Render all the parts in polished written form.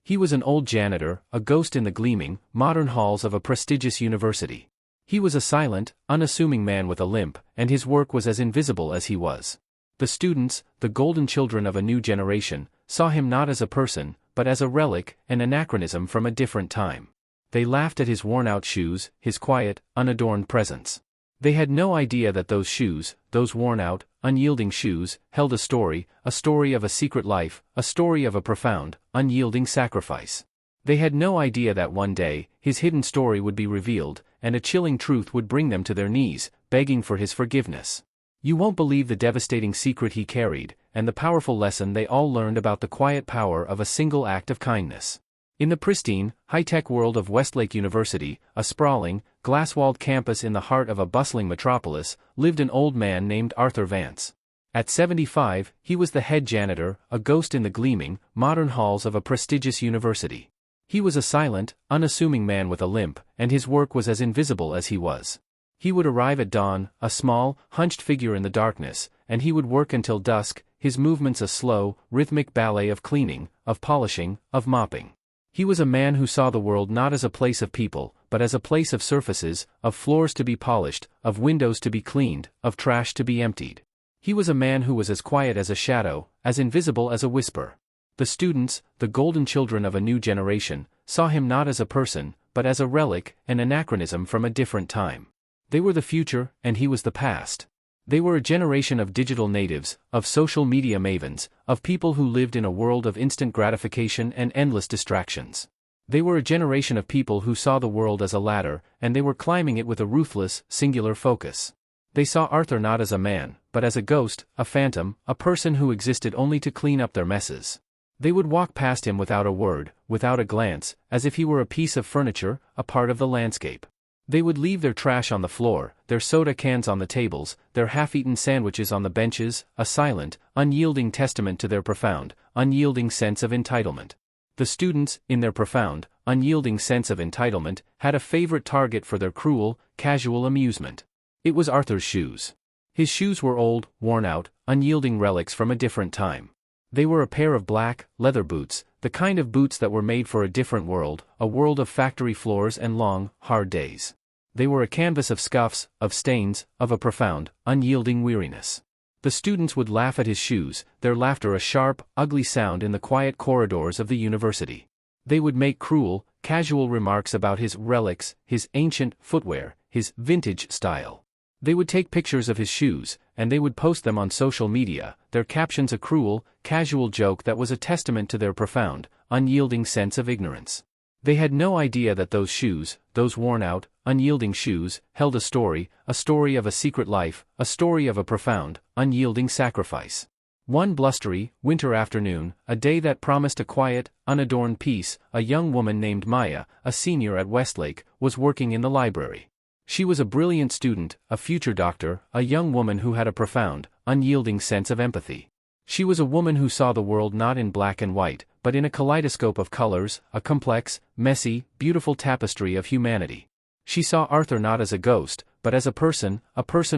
He was an old janitor, a ghost in the gleaming, modern halls of a prestigious university. He was a silent, unassuming man with a limp, and his work was as invisible as he was. The students, the golden children of a new generation, saw him not as a person, but as a relic, an anachronism from a different time. They laughed at his worn-out shoes, his quiet, unadorned presence. They had no idea that those shoes, those worn-out, unyielding shoes, held a story of a secret life, a story of a profound, unyielding sacrifice. They had no idea that one day, his hidden story would be revealed, and a chilling truth would bring them to their knees, begging for his forgiveness. You won't believe the devastating secret he carried, and the powerful lesson they all learned about the quiet power of a single act of kindness. In the pristine, high-tech world of Westlake University, a sprawling, glass-walled campus in the heart of a bustling metropolis, lived an old man named Arthur Vance. At 75, he was the head janitor, a ghost in the gleaming, modern halls of a prestigious university. He was a silent, unassuming man with a limp, and his work was as invisible as he was. He would arrive at dawn, a small, hunched figure in the darkness, and he would work until dusk, his movements a slow, rhythmic ballet of cleaning, of polishing, of mopping. He was a man who saw the world not as a place of people, but as a place of surfaces, of floors to be polished, of windows to be cleaned, of trash to be emptied. He was a man who was as quiet as a shadow, as invisible as a whisper. The students, the golden children of a new generation, saw him not as a person, but as a relic, an anachronism from a different time. They were the future, and he was the past. They were a generation of digital natives, of social media mavens, of people who lived in a world of instant gratification and endless distractions. They were a generation of people who saw the world as a ladder, and they were climbing it with a ruthless, singular focus. They saw Arthur not as a man, but as a ghost, a phantom, a person who existed only to clean up their messes. They would walk past him without a word, without a glance, as if he were a piece of furniture, a part of the landscape. They would leave their trash on the floor, their soda cans on the tables, their half-eaten sandwiches on the benches, a silent, unyielding testament to their profound, unyielding sense of entitlement. The students, in their profound, unyielding sense of entitlement, had a favorite target for their cruel, casual amusement. It was Arthur's shoes. His shoes were old, worn-out, unyielding relics from a different time. They were a pair of black, leather boots, the kind of boots that were made for a different world, a world of factory floors and long, hard days. They were a canvas of scuffs, of stains, of a profound, unyielding weariness. The students would laugh at his shoes, their laughter a sharp, ugly sound in the quiet corridors of the university. They would make cruel, casual remarks about his relics, his ancient footwear, his vintage style. They would take pictures of his shoes, and they would post them on social media, their captions a cruel, casual joke that was a testament to their profound, unyielding sense of ignorance. They had no idea that those shoes, those worn-out, unyielding shoes, held a story of a secret life, a story of a profound, unyielding sacrifice. One blustery, winter afternoon, a day that promised a quiet, unadorned peace, a young woman named Maya, a senior at Westlake, was working in the library. She was a brilliant student, a future doctor, a young woman who had a profound, unyielding sense of empathy. She was a woman who saw the world not in black and white, but in a kaleidoscope of colors, a complex, messy, beautiful tapestry of humanity. She saw Arthur not as a ghost, but as a person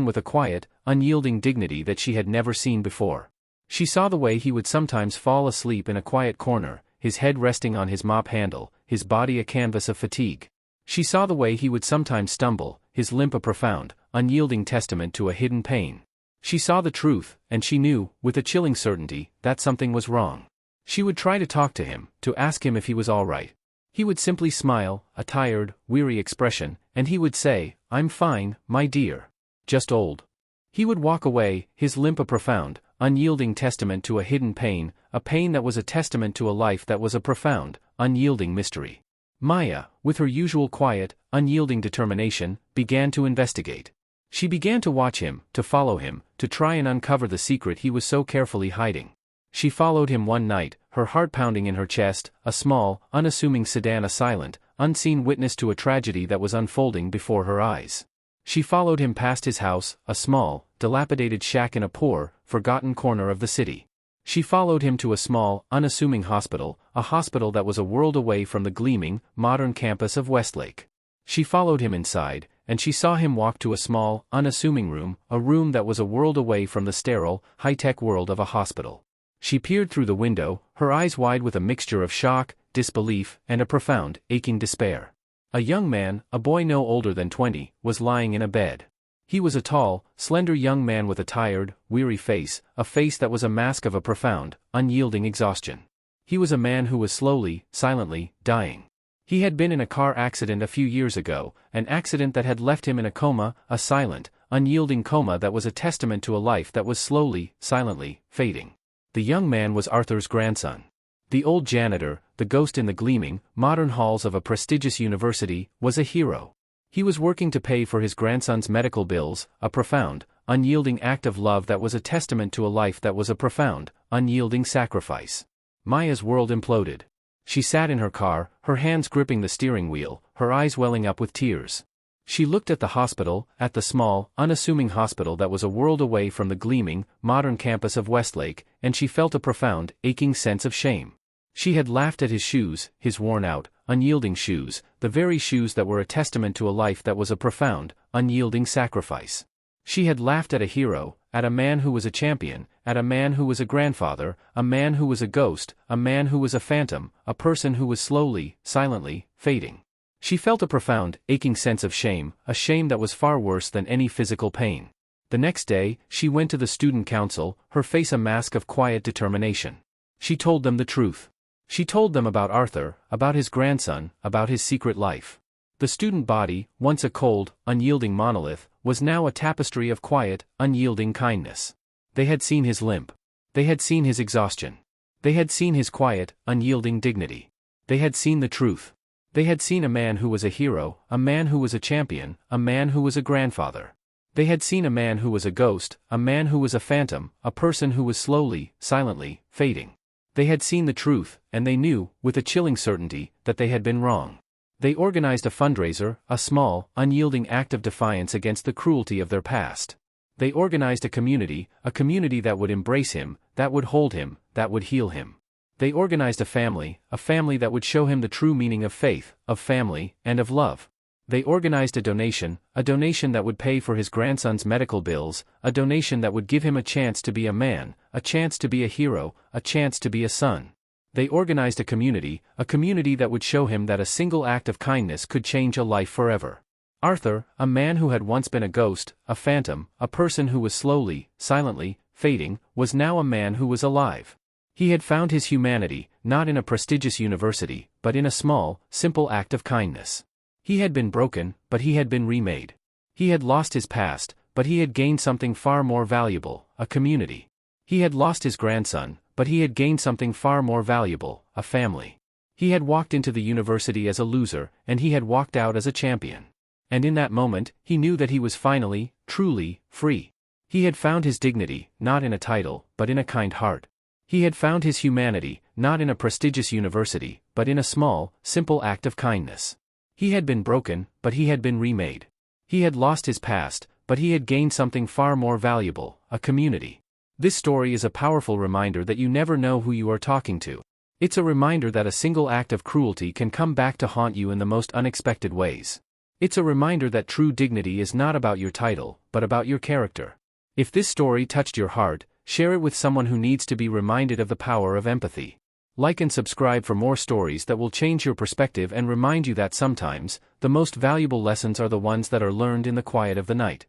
with a quiet, unyielding dignity that she had never seen before. She saw the way he would sometimes fall asleep in a quiet corner, his head resting on his mop handle, his body a canvas of fatigue. She saw the way he would sometimes stumble, his limp a profound, unyielding testament to a hidden pain. She saw the truth, and she knew, with a chilling certainty, that something was wrong. She would try to talk to him, to ask him if he was all right. He would simply smile, a tired, weary expression, and he would say, "I'm fine, my dear. Just old." He would walk away, his limp a profound, unyielding testament to a hidden pain, a pain that was a testament to a life that was a profound, unyielding mystery. Maya, with her usual quiet, unyielding determination, began to investigate. She began to watch him, to follow him, to try and uncover the secret he was so carefully hiding. She followed him one night, her heart pounding in her chest, a small, unassuming sedan a silent, unseen witness to a tragedy that was unfolding before her eyes. She followed him past his house, a small, dilapidated shack in a poor, forgotten corner of the city. She followed him to a small, unassuming hospital, a hospital that was a world away from the gleaming, modern campus of Westlake. She followed him inside, and she saw him walk to a small, unassuming room, a room that was a world away from the sterile, high-tech world of a hospital. She peered through the window, her eyes wide with a mixture of shock, disbelief, and a profound, aching despair. A young man, a boy no older than 20, was lying in a bed. He was a tall, slender young man with a tired, weary face, a face that was a mask of a profound, unyielding exhaustion. He was a man who was slowly, silently, dying. He had been in a car accident a few years ago, an accident that had left him in a coma, a silent, unyielding coma that was a testament to a life that was slowly, silently, fading. The young man was Arthur's grandson. The old janitor, the ghost in the gleaming, modern halls of a prestigious university, was a hero. He was working to pay for his grandson's medical bills, a profound, unyielding act of love that was a testament to a life that was a profound, unyielding sacrifice. Maya's world imploded. She sat in her car, her hands gripping the steering wheel, her eyes welling up with tears. She looked at the hospital, at the small, unassuming hospital that was a world away from the gleaming, modern campus of Westlake, and she felt a profound, aching sense of shame. She had laughed at his shoes, his worn-out, unyielding shoes, the very shoes that were a testament to a life that was a profound, unyielding sacrifice. She had laughed at a hero, at a man who was a champion, at a man who was a grandfather, a man who was a ghost, a man who was a phantom, a person who was slowly, silently, fading. She felt a profound, aching sense of shame, a shame that was far worse than any physical pain. The next day, she went to the student council, her face a mask of quiet determination. She told them the truth. She told them about Arthur, about his grandson, about his secret life. The student body, once a cold, unyielding monolith, was now a tapestry of quiet, unyielding kindness. They had seen his limp. They had seen his exhaustion. They had seen his quiet, unyielding dignity. They had seen the truth. They had seen a man who was a hero, a man who was a champion, a man who was a grandfather. They had seen a man who was a ghost, a man who was a phantom, a person who was slowly, silently, fading. They had seen the truth, and they knew, with a chilling certainty, that they had been wrong. They organized a fundraiser, a small, unyielding act of defiance against the cruelty of their past. They organized a community that would embrace him, that would hold him, that would heal him. They organized a family that would show him the true meaning of faith, of family, and of love. They organized a donation that would pay for his grandson's medical bills, a donation that would give him a chance to be a man, a chance to be a hero, a chance to be a son. They organized a community that would show him that a single act of kindness could change a life forever. Arthur, a man who had once been a ghost, a phantom, a person who was slowly, silently, fading, was now a man who was alive. He had found his humanity, not in a prestigious university, but in a small, simple act of kindness. He had been broken, but he had been remade. He had lost his past, but he had gained something far more valuable, a community. He had lost his grandson, but he had gained something far more valuable, a family. He had walked into the university as a loser, and he had walked out as a champion. And in that moment, he knew that he was finally, truly, free. He had found his dignity, not in a title, but in a kind heart. He had found his humanity, not in a prestigious university, but in a small, simple act of kindness. He had been broken, but he had been remade. He had lost his past, but he had gained something far more valuable, a community. This story is a powerful reminder that you never know who you are talking to. It's a reminder that a single act of cruelty can come back to haunt you in the most unexpected ways. It's a reminder that true dignity is not about your title, but about your character. If this story touched your heart, share it with someone who needs to be reminded of the power of empathy. Like and subscribe for more stories that will change your perspective and remind you that sometimes, the most valuable lessons are the ones that are learned in the quiet of the night.